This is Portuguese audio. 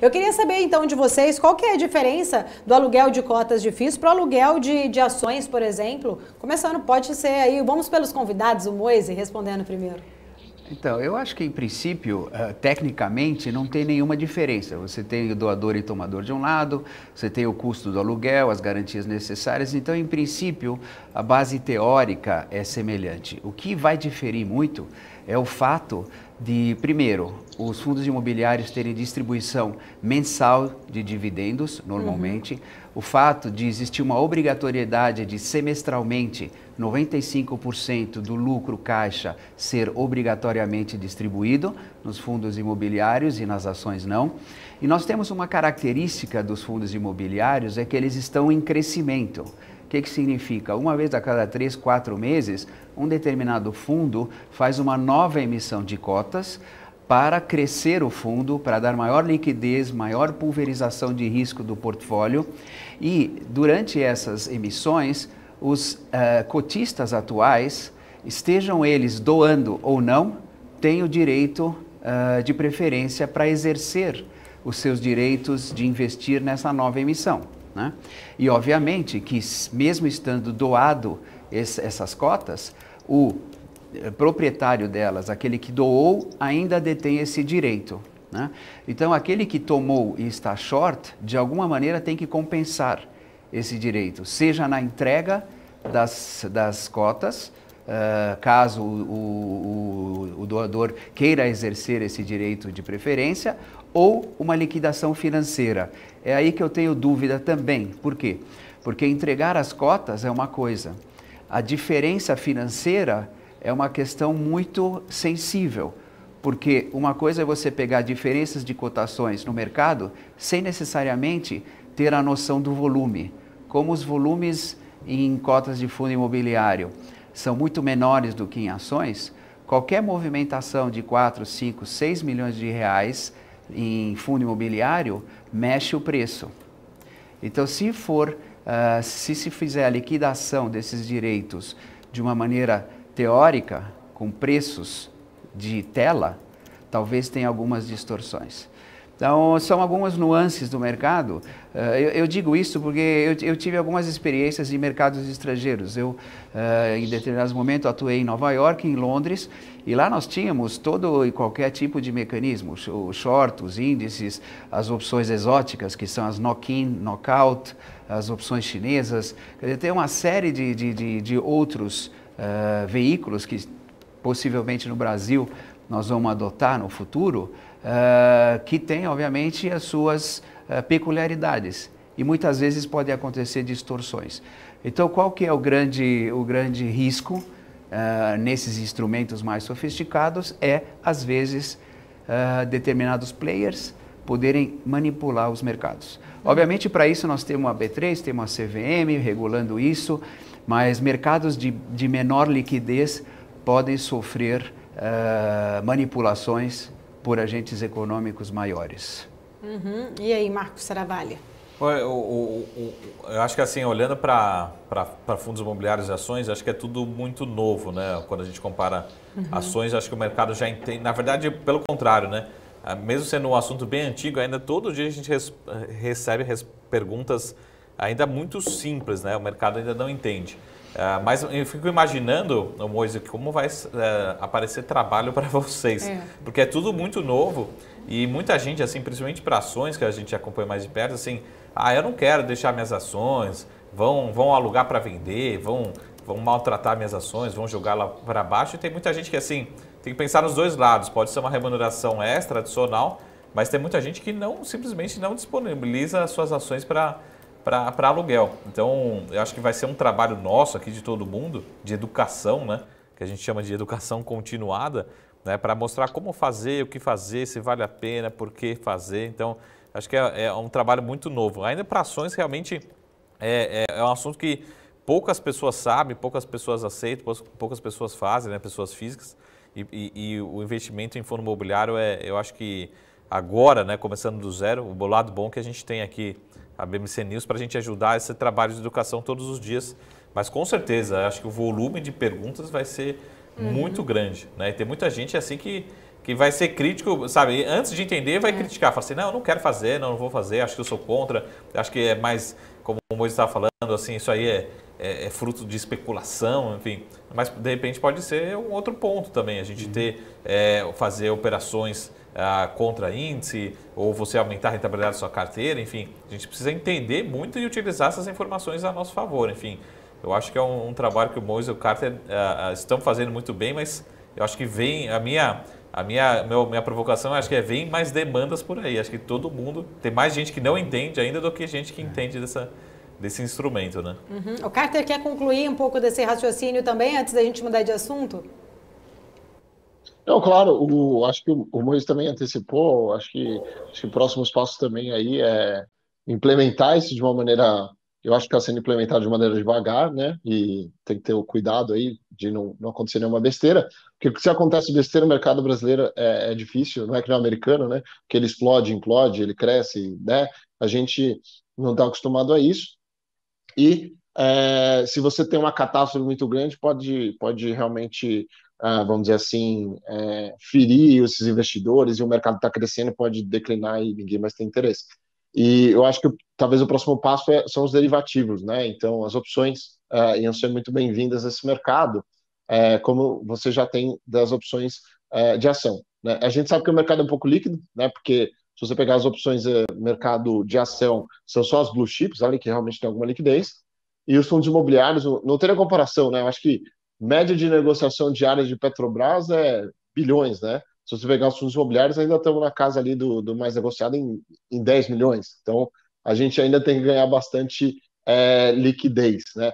Eu queria saber então de vocês qual que é a diferença do aluguel de cotas de FIIs para o aluguel de ações, por exemplo. Começando, pode ser aí, vamos pelos convidados, o Moise respondendo primeiro. Então, eu acho que, em princípio, tecnicamente, não tem nenhuma diferença. Você tem o doador e tomador de um lado, você tem o custo do aluguel, as garantias necessárias. Então, em princípio, a base teórica é semelhante. O que vai diferir muito é o fato de, primeiro, os fundos imobiliários terem distribuição mensal de dividendos, normalmente. O fato de existir uma obrigatoriedade de semestralmente 95% do lucro caixa ser obrigatoriamente distribuído nos fundos imobiliários e nas ações não. E nós temos uma característica dos fundos imobiliários, é que eles estão em crescimento. O que significa? Uma vez a cada 3, 4 meses, um determinado fundo faz uma nova emissão de cotas para crescer o fundo, para dar maior liquidez, maior pulverização de risco do portfólio. E durante essas emissões, os cotistas atuais, estejam eles doando ou não, têm o direito de preferência para exercer os seus direitos de investir nessa nova emissão, né? E obviamente que mesmo estando doado essas cotas, o proprietário delas, aquele que doou, ainda detém esse direito, né? Então aquele que tomou e está short, de alguma maneira tem que compensar esse direito, seja na entrega das cotas, caso o doador queira exercer esse direito de preferência, ou uma liquidação financeira. É aí que eu tenho dúvida também. Por quê? Porque entregar as cotas é uma coisa, a diferença financeira é uma questão muito sensível, porque uma coisa é você pegar diferenças de cotações no mercado sem necessariamente ter a noção do volume. Como os volumes em cotas de fundo imobiliário são muito menores do que em ações, qualquer movimentação de 4, 5, 6 milhões de reais em fundo imobiliário mexe o preço. Então, se se fizer a liquidação desses direitos de uma maneira teórica, com preços de tela, talvez tenha algumas distorções. Então, são algumas nuances do mercado. Eu digo isso porque eu tive algumas experiências em mercados estrangeiros. Eu, em determinados momentos, atuei em Nova York, em Londres, e lá nós tínhamos todo e qualquer tipo de mecanismo, o short, os índices, as opções exóticas, que são as knock-in, knock-out, as opções chinesas. Quer dizer, tem uma série de outros veículos que possivelmente no Brasil nós vamos adotar no futuro, que tem, obviamente, as suas peculiaridades e muitas vezes pode acontecer distorções. Então, qual que é o grande risco nesses instrumentos mais sofisticados? É, às vezes, determinados players poderem manipular os mercados. Obviamente, para isso nós temos a B3, temos a CVM regulando isso, mas mercados de menor liquidez podem sofrer manipulações por agentes econômicos maiores. E aí, Marcos Saravalli? Eu acho que assim, olhando para fundos imobiliários e ações, acho que é tudo muito novo, né? Quando a gente compara ações, acho que o mercado já entende. Na verdade, pelo contrário, né? Mesmo sendo um assunto bem antigo, ainda todo dia a gente recebe perguntas ainda muito simples, né? O mercado ainda não entende. Mas eu fico imaginando, Moise, como vai aparecer trabalho para vocês, porque é tudo muito novo e muita gente, assim, principalmente para ações que a gente acompanha mais de perto, assim, eu não quero deixar minhas ações, vão alugar para vender, vão maltratar minhas ações, vão jogar lá para baixo. E tem muita gente que, assim, tem que pensar nos dois lados. Pode ser uma remuneração extra, adicional, mas tem muita gente que simplesmente não disponibiliza as suas ações para aluguel. Então, eu acho que vai ser um trabalho nosso aqui de todo mundo, de educação, né? Que a gente chama de educação continuada, né? Para mostrar como fazer, o que fazer, se vale a pena, por que fazer. Então, acho que é um trabalho muito novo. Ainda para ações, realmente, é um assunto que poucas pessoas sabem, poucas pessoas aceitam, poucas pessoas fazem, né? Pessoas físicas. E o investimento em fundo imobiliário, eu acho que agora, né? Começando do zero, o lado bom que a gente tem aqui a BMC News para a gente ajudar esse trabalho de educação todos os dias. Mas com certeza, acho que o volume de perguntas vai ser muito grande, né? E tem muita gente assim que que vai ser crítico, sabe? Antes de entender, vai criticar. Fala assim, não, eu não quero fazer, não vou fazer, acho que eu sou contra, acho que é mais, como o Moisés estava falando, assim, isso aí é fruto de especulação, enfim. Mas, de repente, pode ser um outro ponto também, a gente fazer operações contra índice, ou você aumentar a rentabilidade da sua carteira, enfim. A gente precisa entender muito e utilizar essas informações a nosso favor, enfim. Eu acho que é um trabalho que o Moisés e o Carter estão fazendo muito bem, mas eu acho que vem minha provocação, acho que vem mais demandas por aí. Acho que todo mundo, tem mais gente que não entende ainda do que gente que entende desse instrumento, né? O Carter quer concluir um pouco desse raciocínio também, antes da gente mudar de assunto? Não, claro, acho que o Moisés também antecipou, acho que próximos passos também aí é implementar isso de uma maneira, eu acho que está sendo implementado de maneira devagar, né? E tem que ter o cuidado aí de não acontecer nenhuma besteira, porque se acontece besteira, o mercado brasileiro é difícil, não é que no americano, né? Que ele explode, implode, ele cresce, né? A gente não está acostumado a isso. E se você tem uma catástrofe muito grande, pode realmente, vamos dizer assim, ferir esses investidores e o mercado está crescendo, pode declinar e ninguém mais tem interesse. E eu acho que talvez o próximo passo são os derivativos, né? Então, as opções iam ser muito bem-vindas nesse mercado, como você já tem das opções de ação, né? A gente sabe que o mercado é um pouco líquido, né? Porque se você pegar as opções mercado de ação, são só as blue chips, ali que realmente tem alguma liquidez, e os fundos imobiliários, não teria comparação, né? Eu acho que média de negociação diária de Petrobras é bilhões, né? Se você pegar os fundos imobiliários, ainda estamos na casa ali do mais negociado em 10 milhões. Então, a gente ainda tem que ganhar bastante liquidez, né?